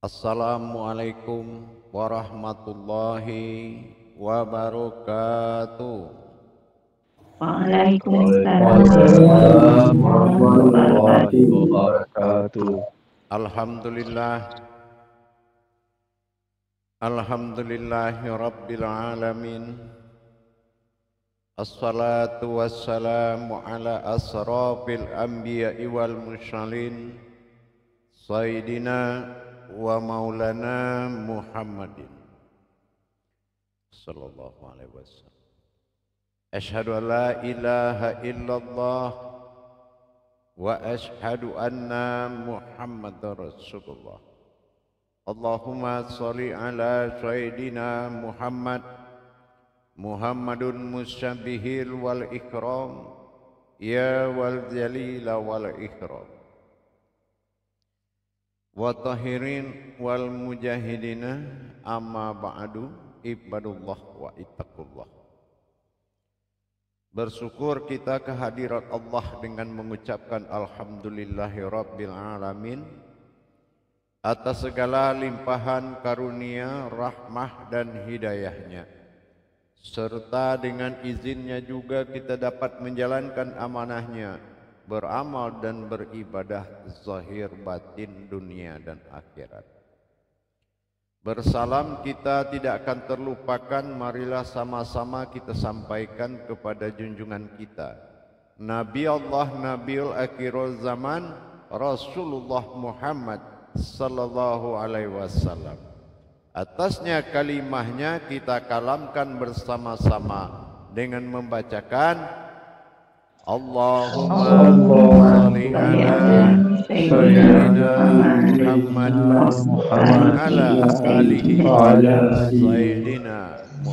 Assalamualaikum warahmatullahi wabarakatuh. Waalaikumsalam Waalaikumsalam warahmatullahi warahmatullahi wabarakatuh. wabarakatuh. Alhamdulillahi rabbil alamin. Assalatu wassalamu ala asrafil anbiya'i wal mursalin Sayyidina wa maulana Muhammadin sallallahu alaihi wasallam. Asyhadu an la ilaha illallah wa asyhadu anna Muhammadar Rasulullah. Allahumma sholli ala Sayyidina Muhammadun musyabihil wal ikram ya wal jalila wal ikram wa tahirin wal mujahidina amma ba'du ibadullah wa ittaqullah. Bersyukur kita kehadirat Allah dengan mengucapkan alhamdulillahi rabbil alamin atas segala limpahan karunia, rahmah dan hidayahnya, serta dengan izinnya juga kita dapat menjalankan amanahnya, beramal dan beribadah zahir batin dunia dan akhirat. Bersalam kita tidak akan terlupakan, marilah sama-sama kita sampaikan kepada junjungan kita, Nabi Allah Nabiul Akhirul Zaman, Rasulullah Muhammad sallallahu alaihi wasallam. Atasnya kalimahnya kita kalamkan bersama-sama dengan membacakan Allahumma sholli ala Sayyidina Muhammad wa ala alihi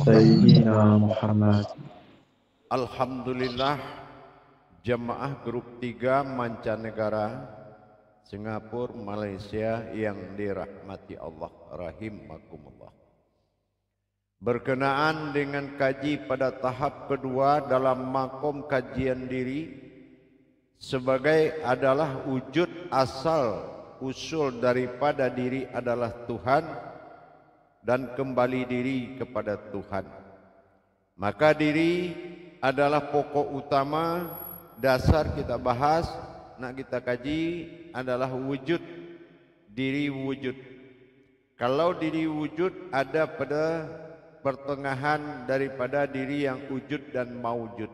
Sayyidina Muhammad. Alhamdulillah, jemaah grup 3 mancanegara Singapura, Malaysia yang dirahmati Allah rahimakumullah. Berkenaan dengan kaji pada tahap kedua dalam makom kajian diri sebagai adalah wujud asal usul daripada diri adalah Tuhan dan kembali diri kepada Tuhan. Maka diri adalah pokok utama, dasar kita bahas, nak kita kaji adalah wujud, diri wujud. Kalau diri wujud ada pada pertengahan daripada diri yang wujud dan maujud.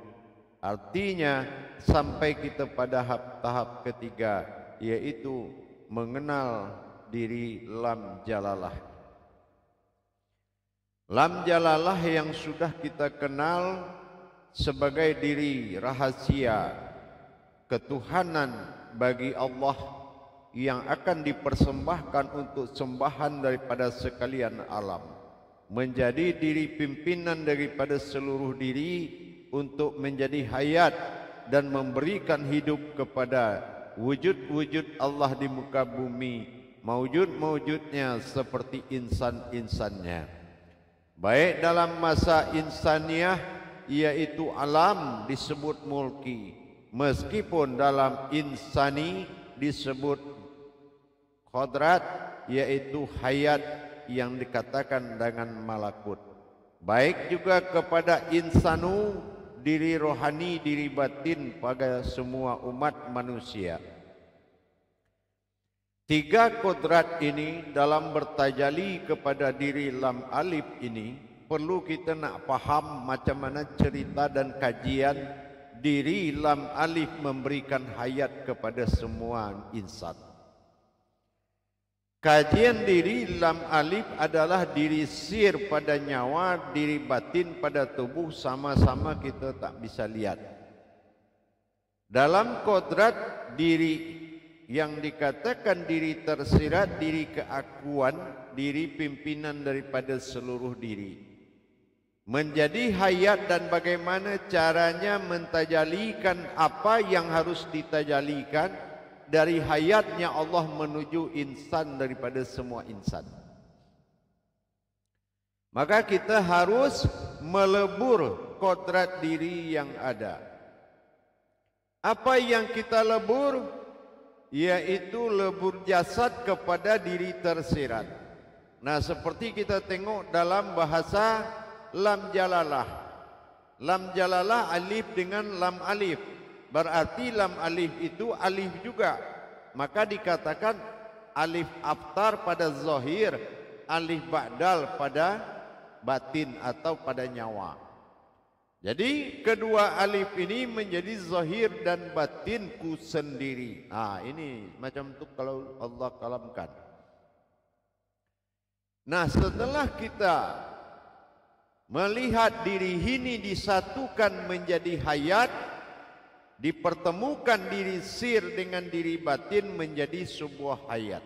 Artinya sampai kita pada tahap ketiga, yaitu mengenal diri lam jalalah. Lam jalalah yang sudah kita kenal sebagai diri rahasia ketuhanan bagi Allah yang akan dipersembahkan untuk sembahan daripada sekalian alam, menjadi diri pimpinan daripada seluruh diri untuk menjadi hayat dan memberikan hidup kepada wujud-wujud Allah di muka bumi, maujud-maujudnya seperti insan-insannya, baik dalam masa insaniah yaitu alam disebut mulki, meskipun dalam insani disebut kodrat, yaitu hayat yang dikatakan dengan malakut. Baik juga kepada insanu, diri rohani, diri batin pada semua umat manusia. 3 kodrat ini dalam bertajali kepada diri lam alif ini perlu kita nak faham macam mana cerita dan kajian diri lam alif memberikan hayat kepada semua insan. Kajian diri lam alif adalah diri sir pada nyawa, diri batin pada tubuh, sama-sama kita tak bisa lihat. Dalam kodrat diri yang dikatakan diri tersirat, diri keakuan, diri pimpinan daripada seluruh diri, menjadi hayat dan bagaimana caranya mentajalikan apa yang harus ditajalikan dari hayatnya Allah menuju insan daripada semua insan. Maka kita harus melebur kodrat diri yang ada. Apa yang kita lebur? yaitu lebur jasad kepada diri tersirat. Nah, seperti kita tengok dalam bahasa lam jalalah. Lam jalalah alif dengan lam alif. Berarti lam alif itu alif juga. Maka dikatakan alif aftar pada zahir, alif ba'dal pada batin atau pada nyawa. Jadi kedua alif ini menjadi zahir dan batinku sendiri. Nah, ini macam itu kalau Allah kalamkan. Nah, setelah kita melihat diri ini disatukan menjadi hayat, dipertemukan diri sir dengan diri batin menjadi sebuah hayat.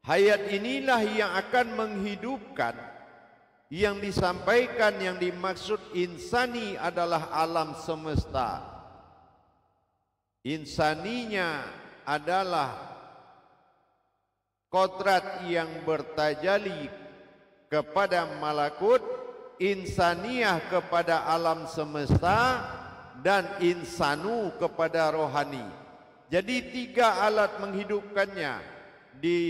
Hayat inilah yang akan menghidupkan. Yang disampaikan, yang dimaksud insani adalah alam semesta. Insaninya adalah kodrat yang bertajali kepada malakut, insaniah kepada alam semesta, dan insanu kepada rohani. Jadi tiga alat menghidupkannya. Di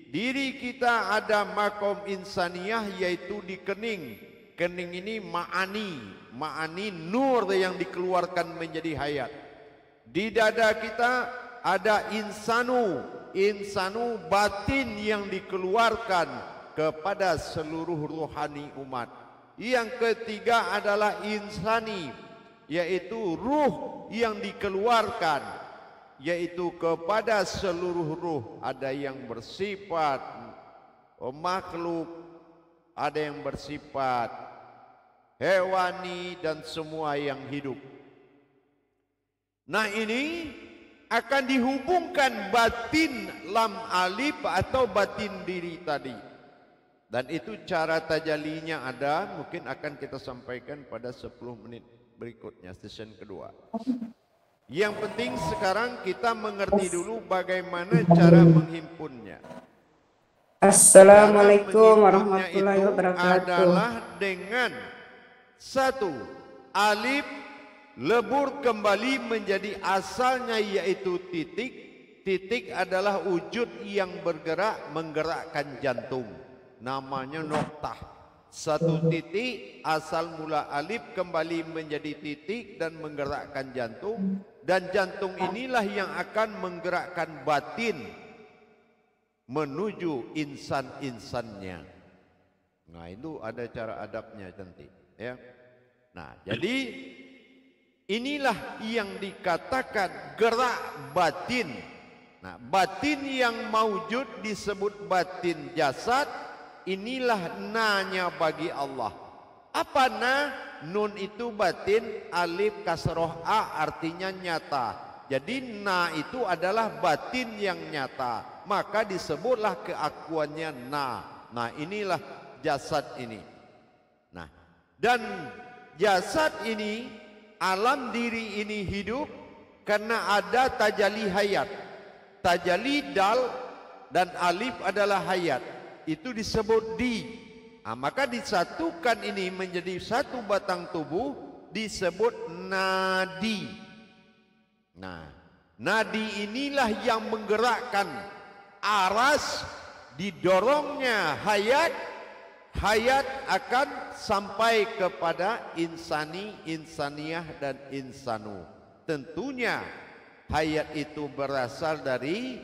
diri kita ada makom insaniah, yaitu di kening. Kening ini ma'ani nur yang dikeluarkan menjadi hayat. Di dada kita ada insanu batin yang dikeluarkan kepada seluruh rohani umat. Yang ketiga adalah insani, yaitu ruh yang dikeluarkan, yaitu kepada seluruh ruh. Ada yang bersifat makhluk, ada yang bersifat hewani, dan semua yang hidup. Nah, ini akan dihubungkan batin lam alif atau batin diri tadi. Dan itu cara tajalinya ada, mungkin akan kita sampaikan pada 10 menit berikutnya, session kedua. Yang penting sekarang kita mengerti dulu bagaimana cara menghimpunnya. Assalamualaikum warahmatullahi wabarakatuh. Adalah dengan satu, alif lebur kembali menjadi asalnya, yaitu titik. Titik adalah wujud yang bergerak, menggerakkan jantung. Namanya noktah. Satu titik, asal mula alif kembali menjadi titik dan menggerakkan jantung. Dan jantung inilah yang akan menggerakkan batin menuju insan-insannya. Nah, itu ada cara adabnya cantik, ya. Nah, jadi inilah yang dikatakan gerak batin. Nah, batin yang maujud disebut batin jasad. Inilah na-nya bagi Allah. Apa na? Nun itu batin, alif kasroh a artinya nyata. Jadi na itu adalah batin yang nyata. Maka disebutlah keakuannya na. Nah, inilah jasad ini. Nah, dan jasad ini, alam diri ini hidup karena ada tajali hayat. Tajali dal dan alif adalah hayat. Itu disebut di. Nah, maka disatukan ini menjadi satu batang tubuh, disebut nadi. Nah, nadi inilah yang menggerakkan aras, didorongnya hayat. Hayat akan sampai kepada insani, insaniah, dan insanu. Tentunya hayat itu berasal dari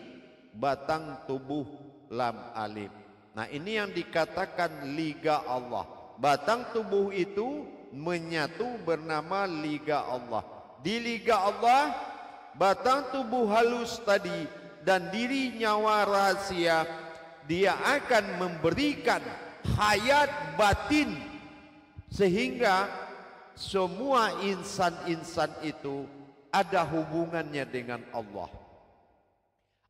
batang tubuh lam alif. Nah, ini yang dikatakan liga Allah. Batang tubuh itu menyatu bernama liga Allah. Di liga Allah, batang tubuh halus tadi dan diri nyawa rahasia, dia akan memberikan hayat batin sehingga semua insan-insan itu ada hubungannya dengan Allah.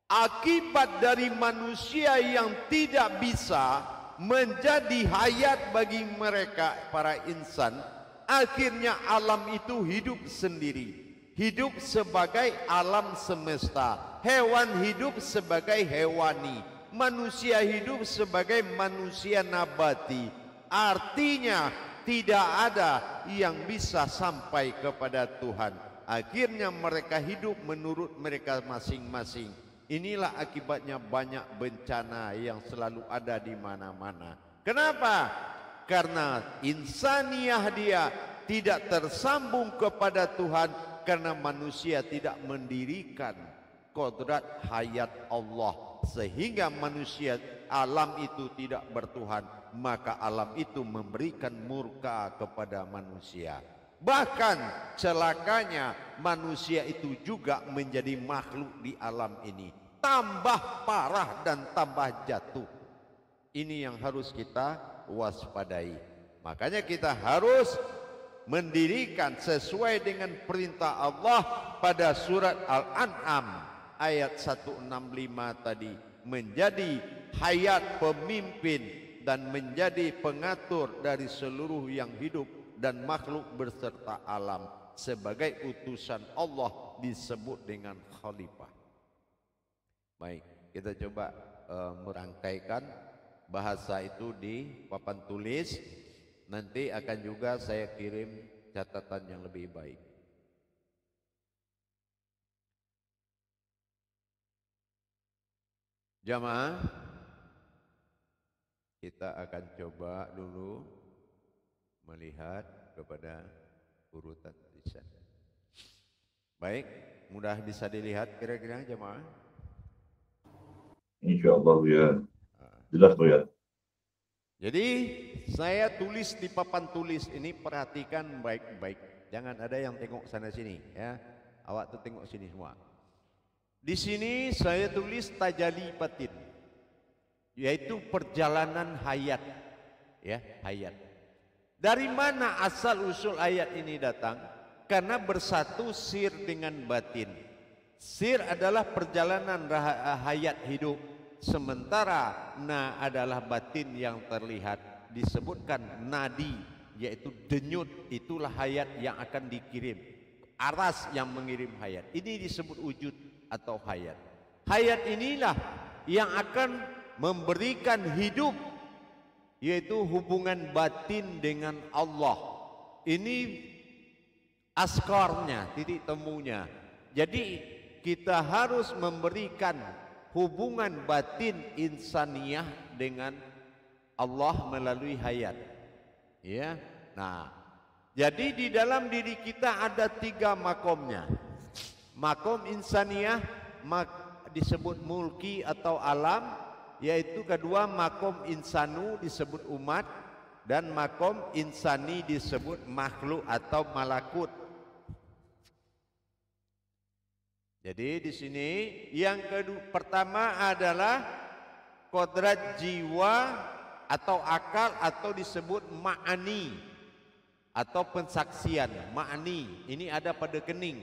Akibat dari manusia yang tidak bisa menjadi hayat bagi mereka para insan, akhirnya alam itu hidup sendiri, hidup sebagai alam semesta. Hewan hidup sebagai hewani, manusia hidup sebagai manusia nabati. Artinya tidak ada yang bisa sampai kepada Tuhan. Akhirnya mereka hidup menurut mereka masing-masing. Inilah akibatnya banyak bencana yang selalu ada di mana-mana. Kenapa? Karena insaniah dia tidak tersambung kepada Tuhan, karena manusia tidak mendirikan kodrat hayat Allah, sehingga manusia alam itu tidak bertuhan, maka alam itu memberikan murka kepada manusia. Bahkan celakanya manusia itu juga menjadi makhluk di alam ini, tambah parah dan tambah jatuh. Ini yang harus kita waspadai. Makanya kita harus mendirikan sesuai dengan perintah Allah pada surat Al-An'am ayat 165 tadi, menjadi hayat pemimpin dan menjadi pengatur dari seluruh yang hidup dan makhluk berserta alam. Sebagai utusan Allah disebut dengan khalifah. Baik, kita coba merangkaikan bahasa itu di papan tulis. Nanti akan juga saya kirim catatan yang lebih baik. Jamaah, kita akan coba dulu melihat kepada urutan tulisan. Baik, mudah bisa dilihat kira-kira jamaah? Insyaallah ya. Jelas ya. Jadi saya tulis di papan tulis ini, perhatikan baik-baik. Jangan ada yang tengok sana sini ya. Awak tuh tengok sini semua. Di sini saya tulis tajali batin, yaitu perjalanan hayat, ya, hayat. Dari mana asal usul ayat ini datang? Karena bersatu sir dengan batin. Sir adalah perjalanan hayat hidup, sementara na adalah batin yang terlihat. Disebutkan nadi, yaitu denyut, itulah hayat yang akan dikirim. Aras yang mengirim hayat. Ini disebut wujud atau hayat. Hayat inilah yang akan memberikan hidup, yaitu hubungan batin dengan Allah. Ini askarnya, titik temunya. Jadi kita harus memberikan hubungan batin insaniah dengan Allah melalui hayat. Ya. Nah, jadi di dalam diri kita ada 3 makomnya. Makom insaniah disebut mulki atau alam, yaitu kedua makom insanu disebut umat, dan makom insani disebut makhluk atau malakut. Jadi di sini yang pertama adalah kodrat jiwa atau akal, atau disebut ma'ani atau pensaksian. Ma'ani ini ada pada kening,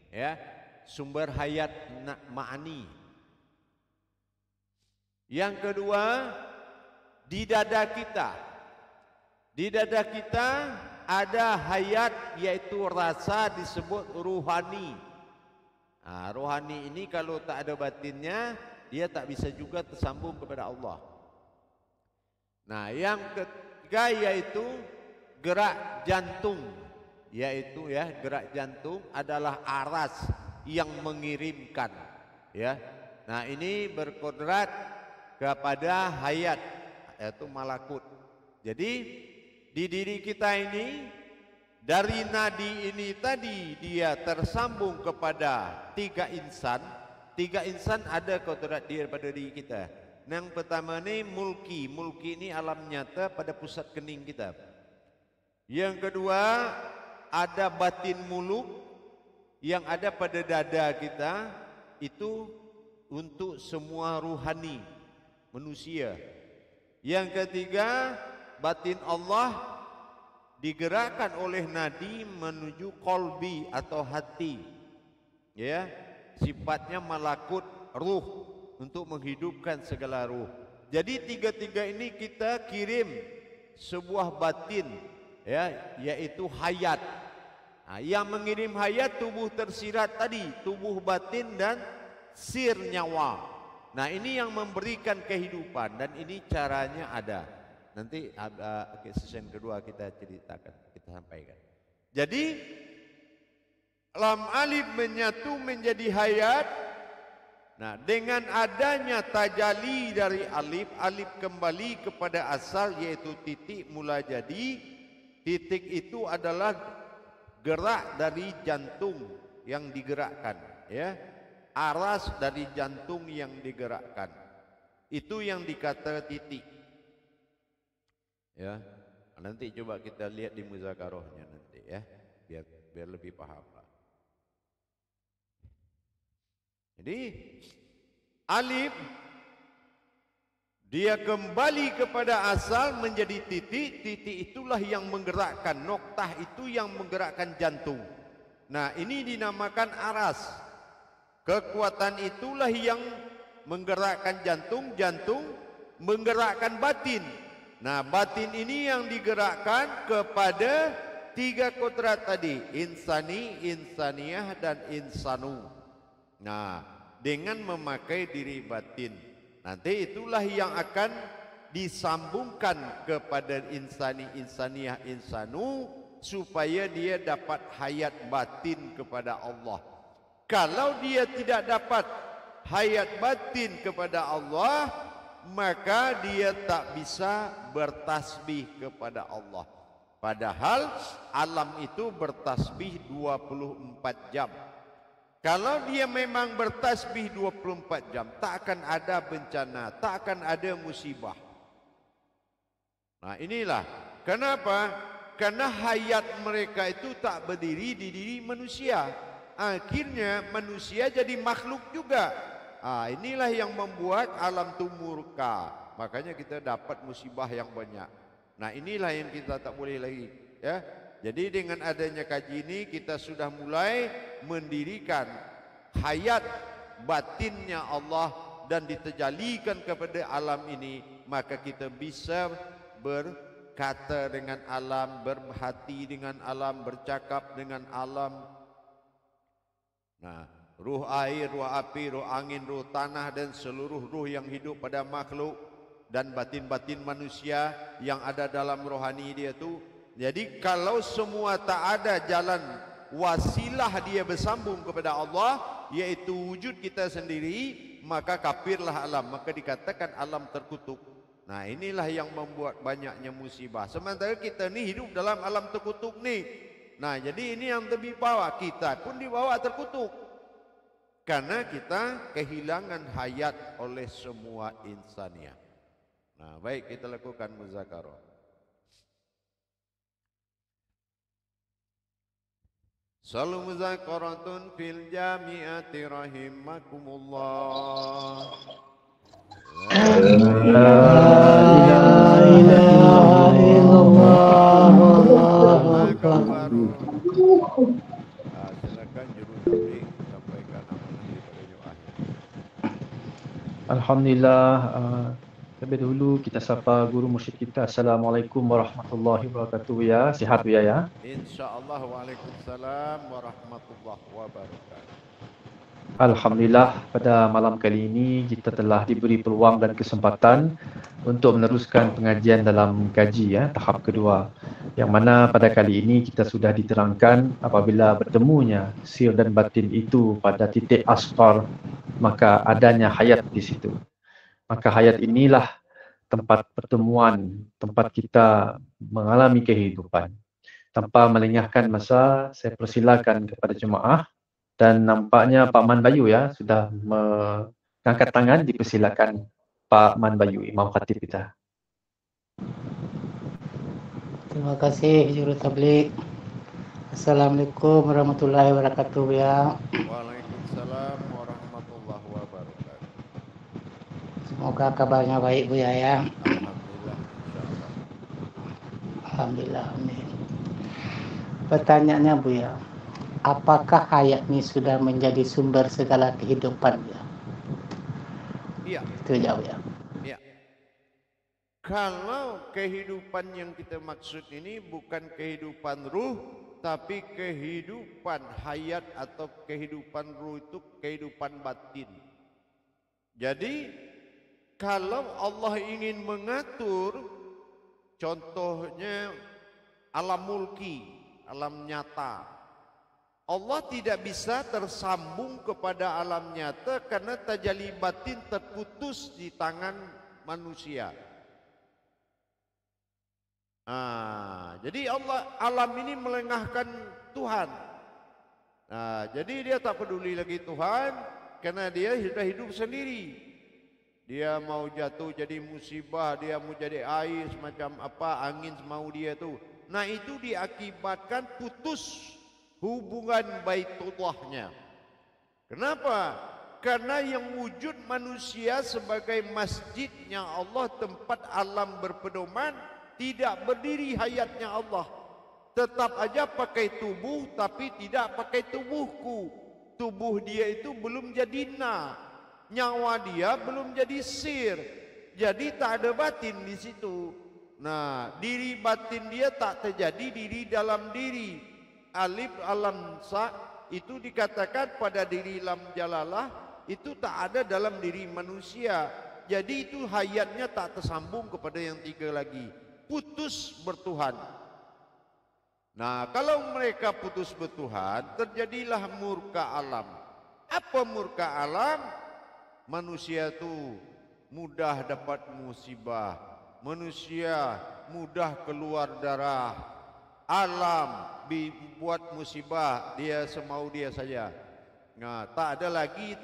ya, sumber hayat ma'ani. Yang kedua, di dada kita. Di dada kita ada hayat, yaitu rasa, disebut ruhani. Nah, rohani ini kalau tak ada batinnya, dia tak bisa juga tersambung kepada Allah. Nah, yang ketiga yaitu gerak jantung, yaitu ya, gerak jantung adalah aras yang mengirimkan, ya. Nah, ini berkodrat kepada hayat, yaitu malakut. Jadi di diri kita ini, dari nadi ini tadi dia tersambung kepada 3 insan. 3 insan ada kodrat dia pada diri kita. Yang pertama ini mulki. Mulki ini alam nyata pada pusat kening kita. Yang kedua ada batin muluk yang ada pada dada kita, itu untuk semua ruhani manusia. Yang ketiga batin Allah digerakkan oleh nadi menuju kolbi atau hati, ya, sifatnya malakut ruh, untuk menghidupkan segala ruh. Jadi 3 ini kita kirim sebuah batin, ya, yaitu hayat. Nah, yang mengirim hayat tubuh tersirat tadi, tubuh batin dan sir nyawa. Nah, ini yang memberikan kehidupan, dan ini caranya ada. Nanti sesi kedua kita ceritakan, kita sampaikan. Jadi Lam alif menyatu menjadi hayat. Nah, dengan adanya tajalli dari alif, alif kembali kepada asal yaitu titik mula jadi. Titik itu adalah gerak dari jantung yang digerakkan, ya. Aras dari jantung yang digerakkan. Itu yang dikata titik. Ya. Nanti coba kita lihat di muzakarahnya nanti, ya. Biar lebih paham lah. Jadi alif dia kembali kepada asal menjadi titik. Titik itulah yang menggerakkan, noktah itu yang menggerakkan jantung. Nah, ini dinamakan aras. Kekuatan itulah yang menggerakkan jantung, jantung menggerakkan batin. Nah, batin ini yang digerakkan kepada 3 kodrat tadi, insani, insaniyah, dan insanu. Nah, dengan memakai diri batin, nanti itulah yang akan disambungkan kepada insani, insaniyah, insanu, supaya dia dapat hayat batin kepada Allah. Kalau dia tidak dapat hayat batin kepada Allah, maka dia tak bisa bertasbih kepada Allah. Padahal alam itu bertasbih 24 jam. Kalau dia memang bertasbih 24 jam, tak akan ada bencana, tak akan ada musibah. Nah, inilah kenapa? Karena hayat mereka itu tak berdiri di diri manusia. Akhirnya manusia jadi makhluk juga. Inilah yang membuat alam itu murka. Makanya kita dapat musibah yang banyak. Nah, inilah yang kita tak boleh lagi, ya. Jadi dengan adanya kaji ini kita sudah mulai mendirikan hayat batinnya Allah dan diterjalikan kepada alam ini, maka kita bisa berkata dengan alam, berhati dengan alam, bercakap dengan alam. Nah, ruh air, ruh api, ruh angin, ruh tanah dan seluruh ruh yang hidup pada makhluk dan batin-batin manusia yang ada dalam rohani dia tu. Jadi kalau semua tak ada jalan wasilah dia bersambung kepada Allah, yaitu wujud kita sendiri, maka kafirlah alam, maka dikatakan alam terkutuk. Nah, inilah yang membuat banyaknya musibah. Sementara kita ni hidup dalam alam terkutuk ni. Nah, jadi ini yang lebih bawah, kita pun dibawa terkutuk. Karena kita kehilangan hayat oleh semua insaniah. Nah, baik, kita lakukan muzakarah. Salu muzakaratun fil jami'ati rahimakumullah. La ilaha illallah. Allahu akbar. Silakan juru tabligh sampaikan amanah daripada jemaah. Alhamdulillah. Terlebih dahulu kita sapa guru mursyid kita. Assalamualaikum warahmatullahi wabarakatuh, ya. Sihat ya, ya. Insyaallah. Waalaikumsalam warahmatullahi wabarakatuh. Alhamdulillah, pada malam kali ini kita telah diberi peluang dan kesempatan untuk meneruskan pengajian dalam kaji, ya, tahap kedua, yang mana pada kali ini kita sudah diterangkan apabila bertemunya sir dan batin itu pada titik asfar, maka adanya hayat di situ. Maka hayat inilah tempat pertemuan, tempat kita mengalami kehidupan. Tanpa melengahkan masa, saya persilakan kepada jemaah. Dan nampaknya Pak Man Bayu, ya, sudah mengangkat tangan. Dipersilakan Pak Man Bayu, Imam Khatib kita. Terima kasih juru tabligh. Assalamualaikum warahmatullahi wabarakatuh, ya. Waalaikumsalam warahmatullahi wabarakatuh. Semoga kabarnya baik, Bu, ya. Alhamdulillah, insyaallah. Alhamdulillah, amin. Pertanyaannya, Bu, ya. Apakah hayat ini sudah menjadi sumber segala kehidupan, ya? Iya. Itu jawab, ya. Ya. Kalau kehidupan yang kita maksud ini bukan kehidupan ruh, tapi kehidupan hayat atau kehidupan ruh itu kehidupan batin. Jadi kalau Allah ingin mengatur, contohnya alam mulki, alam nyata, Allah tidak bisa tersambung kepada alam nyata karena tajalli batin terputus di tangan manusia. Jadi alam ini melengahkan Tuhan. Jadi dia tak peduli lagi Tuhan karena dia sudah hidup sendiri. Dia mau jatuh jadi musibah, dia mau jadi air semacam apa, angin semau dia tu. Nah itu diakibatkan putus hubungan Baitullahnya. Kenapa? Karena yang wujud manusia sebagai masjidnya Allah, tempat alam berpedoman, tidak berdiri hayatnya Allah. Tetap aja pakai tubuh tapi tidak pakai tubuhku. Tubuh dia itu belum jadi nyawa dia belum jadi sir. Jadi tak ada batin di situ. Nah, diri batin dia tak terjadi diri dalam diri. Alif alam sa itu dikatakan pada diri lam jalalah itu tak ada dalam diri manusia. Jadi itu hayatnya tak tersambung kepada yang tiga lagi. Putus bertuhan. Nah, kalau mereka putus bertuhan, terjadilah murka alam. Apa murka alam? Manusia itu mudah dapat musibah. Manusia mudah keluar darah. Alam dibuat musibah, dia semau dia saja. Nah, tak ada lagi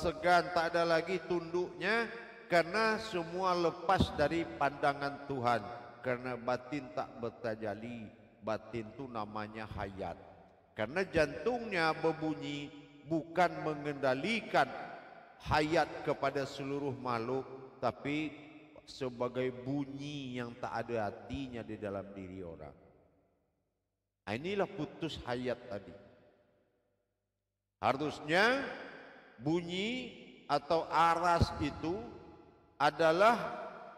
segan, tak ada lagi tunduknya karena semua lepas dari pandangan Tuhan. Karena batin tak bertajalli. Batin itu namanya hayat. Karena jantungnya berbunyi bukan mengendalikan hayat kepada seluruh makhluk, tapi sebagai bunyi yang tak ada artinya di dalam diri orang. Inilah putus hayat tadi. Harusnya bunyi atau aras itu adalah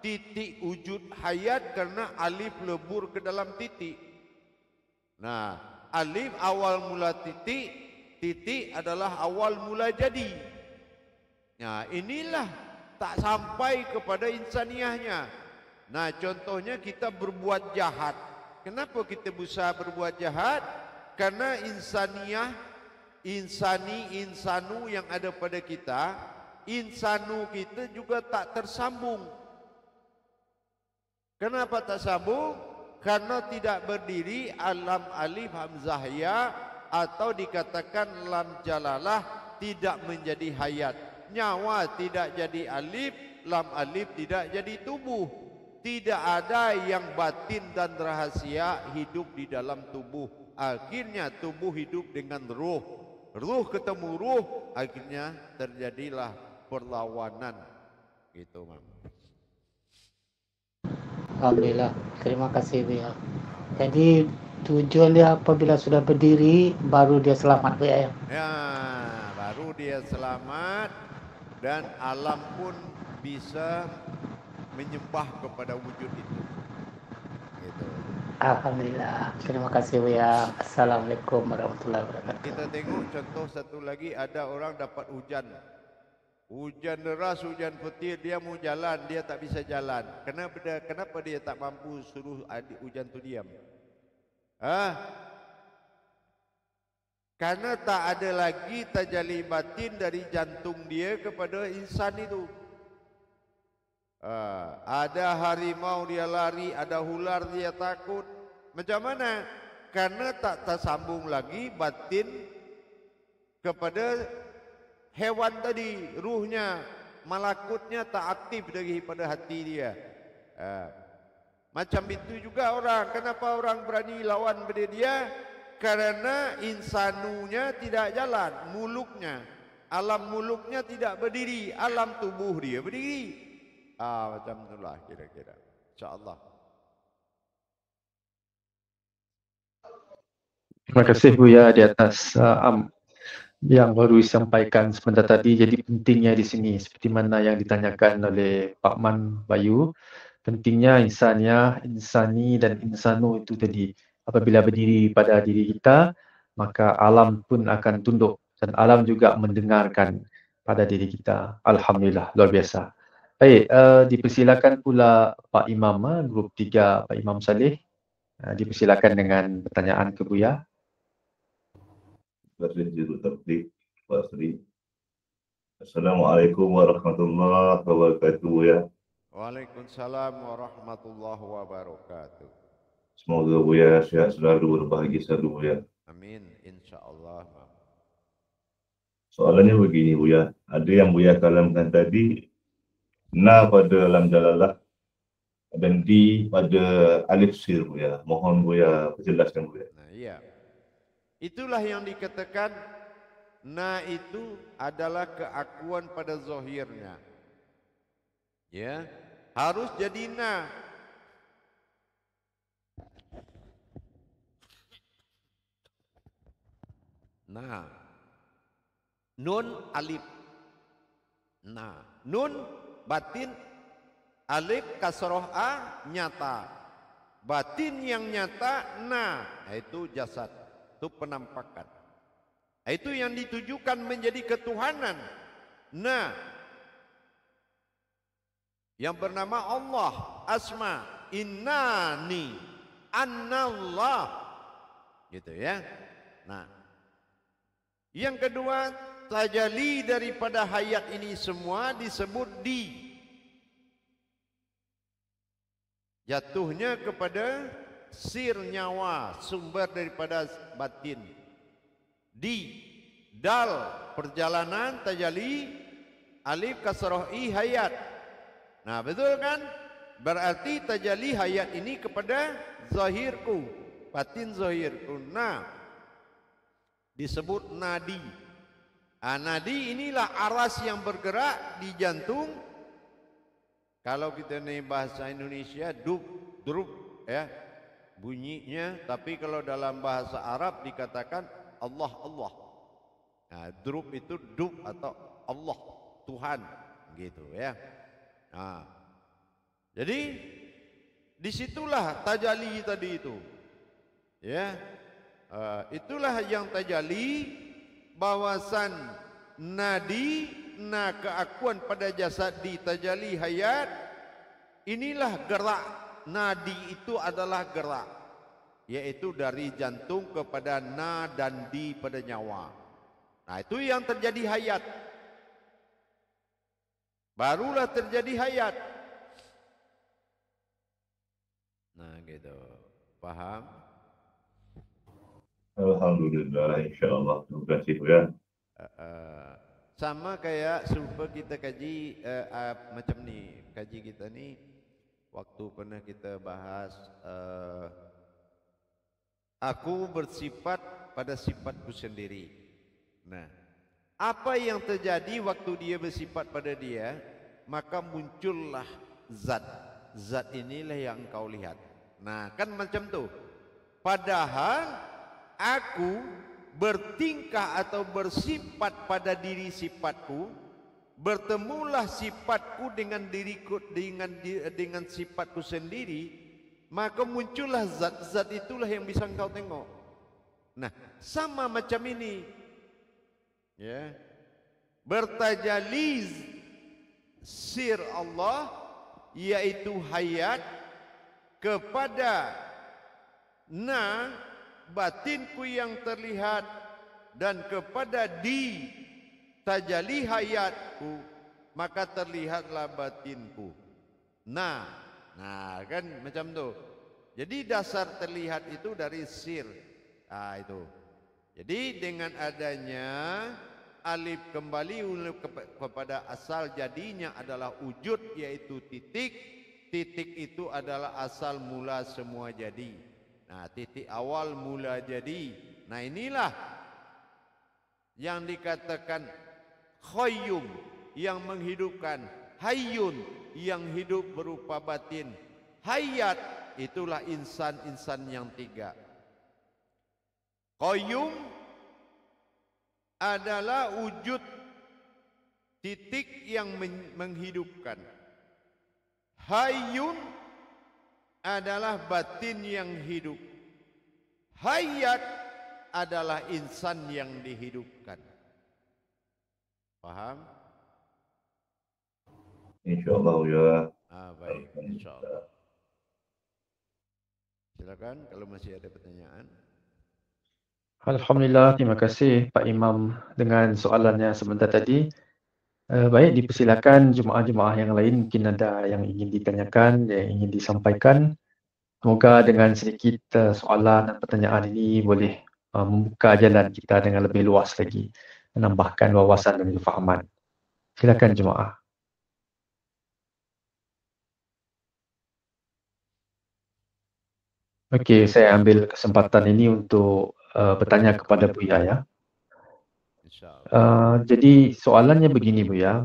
titik wujud hayat karena alif lebur ke dalam titik. Nah, alif awal mula titik, titik adalah awal mula jadi. Nah, inilah tak sampai kepada insaniahnya. Nah, contohnya kita berbuat jahat. Kenapa kita berusaha berbuat jahat? Karena insanu yang ada pada kita, insanu kita juga tak tersambung. Kenapa tak sambung? Karena tidak berdiri alam alif hamzah ya, atau dikatakan lam jalalah tidak menjadi hayat. Nyawa tidak jadi alif, lam alif tidak jadi tubuh. Tidak ada yang batin dan rahasia hidup di dalam tubuh. Akhirnya tubuh hidup dengan ruh. Ruh ketemu ruh, akhirnya terjadilah perlawanan. Gitu, Mam. Alhamdulillah, terima kasih Buya. Jadi tujuan dia apabila sudah berdiri baru dia selamat Buya ya. Ya, baru dia selamat dan alam pun bisa menyembah kepada wujud itu. Gitu. Alhamdulillah, terima kasih Buya. Assalamualaikum warahmatullahi wabarakatuh. Kita tengok contoh satu lagi, ada orang dapat hujan. Hujan deras, hujan petir, dia mau jalan, dia tak bisa jalan. Kenapa dia tak mampu suruh hujan tu diam? Karena tak ada lagi tajalli batin dari jantung dia kepada insan itu. Ada harimau dia lari, ada ular dia takut. Macam mana? Karena tak tersambung lagi batin kepada hewan tadi, ruhnya, malakutnya tak aktif daripada hati dia. Macam itu juga orang. Kenapa orang berani lawan pada dia? Karena insanunya tidak jalan, muluknya, alam muluknya tidak berdiri, alam tubuh dia berdiri. Macam itulah kira-kira. InsyaAllah. Terima kasih Buya di atas yang baru disampaikan sebentar tadi. Jadi pentingnya di sini seperti mana yang ditanyakan oleh Pak Man Bayu, pentingnya insani dan insanu itu tadi. Apabila berdiri pada diri kita, maka alam pun akan tunduk dan alam juga mendengarkan pada diri kita. Alhamdulillah, luar biasa. Baik, dipersilakan pula Pak Imam, grup 3 Pak Imam Saleh. Dipersilakan dengan pertanyaan ke Buya. Terjadi tertib, Basri. Assalamualaikum warahmatullahi wabarakatuh ya. Waalaikumsalam warahmatullahi wabarakatuh. Semoga Buya sehat selalu, berbahagia selalu ya. Amin, insyaallah. Soalannya begini Buya, ada yang Buya kalamkan tadi, na pada lam jalalah dan di pada alif sir Buya. Mohon Buya perjelaskan Buya. Nah, iya. Itulah yang dikatakan na itu adalah keakuan pada zahirnya. Ya, harus jadi na. Nah, nun alif. Nah, nun batin, alif kasroh a nyata. Batin yang nyata na, itu jasad, itu penampakan. Itu yang ditujukan menjadi ketuhanan. Nah, yang bernama Allah, asma, innani, annallah, gitu ya. Nah, yang kedua, tajalli daripada hayat ini semua disebut di. Jatuhnya kepada sir nyawa, sumber daripada batin. Di, dal, perjalanan, tajalli, alif kasroh i hayat. Nah, betul kan? Berarti tajalli hayat ini kepada zahirku, batin zahirku. Nah, disebut nadi. Nadi inilah aras yang bergerak di jantung. Kalau kita nih bahasa Indonesia dub, drup ya bunyinya, tapi kalau dalam bahasa Arab dikatakan Allah Allah. Nah, drup itu dub atau Allah, Tuhan gitu ya. Nah, jadi disitulah tajalli tadi itu. Ya. Itulah yang tajalli, bahawasan nadi, na keakuan pada jasad di tajalli hayat, inilah gerak. Nadi itu adalah gerak, yaitu dari jantung kepada na dan di pada nyawa. Nah, itu yang terjadi hayat, barulah terjadi hayat. Nah gitu, paham? Alhamdulillah, insyaallah. Terima kasih ya. Sama kayak super kita kaji macam ni, kaji kita ni waktu pernah kita bahas aku bersifat pada sifatku sendiri. Nah, apa yang terjadi waktu dia bersifat pada dia, maka muncullah zat. Zat inilah yang kau lihat. Nah, kan macam tu. Padahal aku bertingkah atau bersifat pada diri sifatku, bertemulah sifatku dengan diriku, dengan sifatku sendiri, maka muncullah zat-zat itulah yang bisa engkau tengok. Nah, sama macam ini, ya, bertajalli sir Allah, yaitu hayat, kepada na batinku yang terlihat, dan kepada di tajalli hayatku, maka terlihatlah batinku. Nah kan macam tu. Jadi dasar terlihat itu dari sir. Itu. Jadi dengan adanya alif kembali kepada asal jadinya adalah wujud, yaitu titik. Titik itu adalah asal mula semua jadi. Nah, titik awal mula jadi. Nah, inilah yang dikatakan qayyum, yang menghidupkan, hayyun, yang hidup berupa batin, hayat, itulah insan-insan yang tiga. Qayyum adalah wujud titik yang menghidupkan. Hayyun adalah batin yang hidup. Hayat adalah insan yang dihidupkan. Paham? Insyaallah ya. Baik, insyaallah. Silakan kalau masih ada pertanyaan. Alhamdulillah, terima kasih Pak Imam dengan soalannya sebentar tadi. Baik, dipersilakan jemaah-jemaah yang lain mungkin ada yang ingin ditanyakan, yang ingin disampaikan. Semoga dengan sedikit soalan dan pertanyaan ini boleh membuka jalan kita dengan lebih luas lagi, menambahkan wawasan dan kefahaman. Silakan jemaah. Okey, saya ambil kesempatan ini untuk bertanya kepada Buya ya. InsyaAllah. Jadi soalannya begini Buya,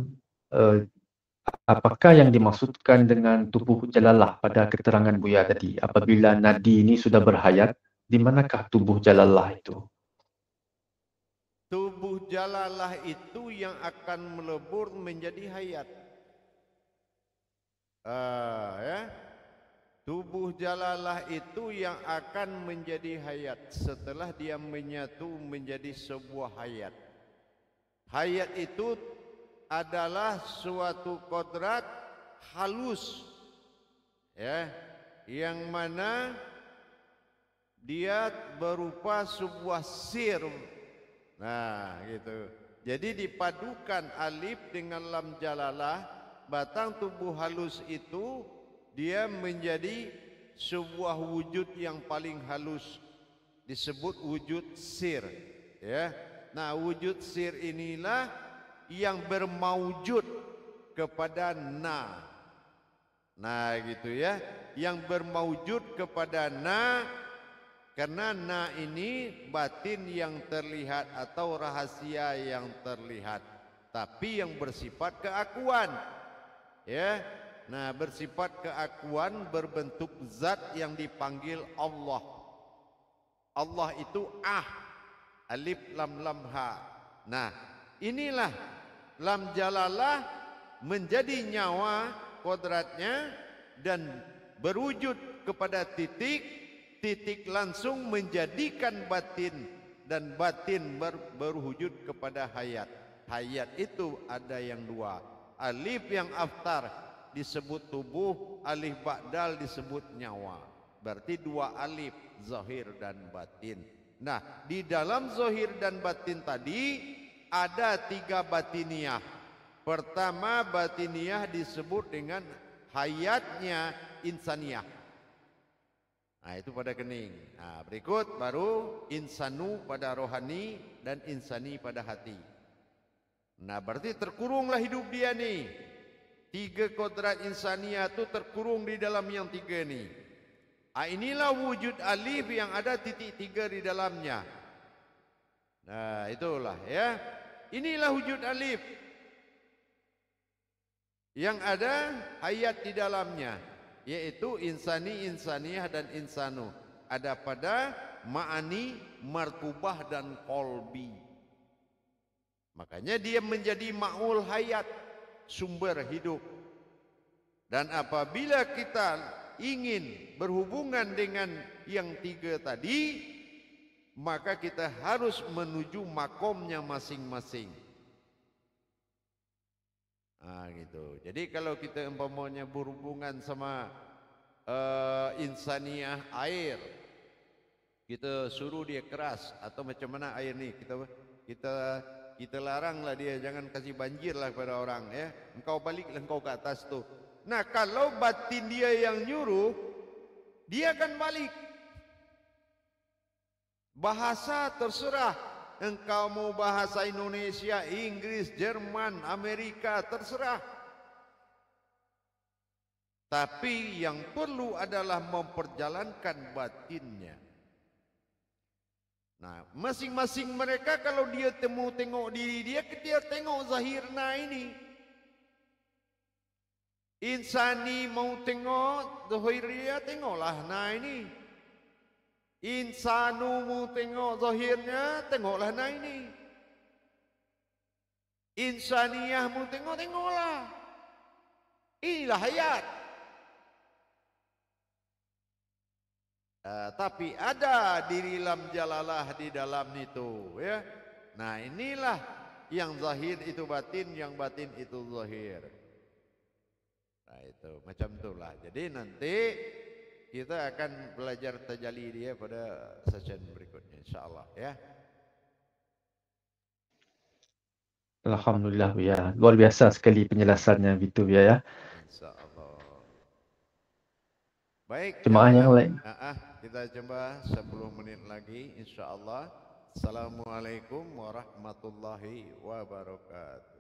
apakah yang dimaksudkan dengan tubuh jalalah pada keterangan Buya tadi? Apabila nadi ini sudah berhayat, di manakah tubuh jalalah itu? Tubuh jalalah itu yang akan melebur menjadi hayat. Ya. Tubuh jalalah itu yang akan menjadi hayat setelah dia menyatu menjadi sebuah hayat. Hayat itu adalah suatu kodrat halus, ya, yang mana dia berupa sebuah sir. Nah, gitu. Jadi dipadukan alif dengan lam jalalah, batang tubuh halus itu dia menjadi sebuah wujud yang paling halus, disebut wujud sir, ya. Nah, wujud sir inilah yang bermaujud kepada na. Nah, gitu ya, yang bermaujud kepada na, karena na ini batin yang terlihat atau rahasia yang terlihat, tapi yang bersifat keakuan, ya. Nah, bersifat keakuan berbentuk zat yang dipanggil Allah. Allah itu alif lam lam ha. Nah, inilah lam jalalah menjadi nyawa kodratnya dan berwujud kepada titik, titik langsung menjadikan batin, dan batin berwujud kepada hayat. Hayat itu ada yang dua, alif yang aftar disebut tubuh, alif ba'dal disebut nyawa. Berarti dua alif, zahir dan batin. Nah, di dalam zahir dan batin tadi ada tiga batiniyah. Pertama, batiniyah disebut dengan hayatnya insaniyah. Nah, itu pada kening. Nah, berikut baru insanu pada rohani dan insani pada hati. Nah, berarti terkurunglah hidup dia nih. Tiga kodrat insaniyah itu terkurung di dalam yang tiga ni. Inilah wujud alif yang ada titik tiga di dalamnya. Nah, itulah ya. Inilah wujud alif yang ada hayat di dalamnya, yaitu insani, insaniyah dan insanu. Ada pada ma'ani, martubah dan kolbi. Makanya dia menjadi ma'ul hayat, sumber hidup. Dan apabila kita ingin berhubungan dengan yang tiga tadi, maka kita harus menuju makomnya masing-masing. Nah, gitu. Jadi kalau kita umpamanya berhubungan sama insaniyah air, kita suruh dia keras atau macam mana air ni, kita laranglah dia, jangan kasih banjir lah kepada orang, ya. Engkau baliklah engkau ke atas tu. Nah, kalau batin dia yang nyuruh, dia akan balik. Bahasa terserah. Engkau mau bahasa Indonesia, Inggris, Jerman, Amerika, terserah. Tapi yang perlu adalah memperjalankan batinnya. Nah, masing-masing mereka kalau dia tengok diri dia tengok zahirna ini. Insani mau tengok zahir dia, tengoklah nah ini. Insanu mau tengok zahirnya, tengoklah nah ini. Insaniyah mau tengoklah. Inilah hayat. Tapi ada diri lam jalalah di dalam itu, ya. Nah, inilah yang zahir itu batin, yang batin itu zahir. Nah, itu macam itulah. Jadi nanti kita akan belajar tajalli dia pada session berikutnya, insyaallah, ya. Alhamdulillah Buya. Luar biasa sekali penjelasannya gitu Buya ya. Insyaallah. Baik, Jemaah yang jamaah. lain. Kita coba 10 menit lagi insyaallah. Assalamualaikum warahmatullahi wabarakatuh.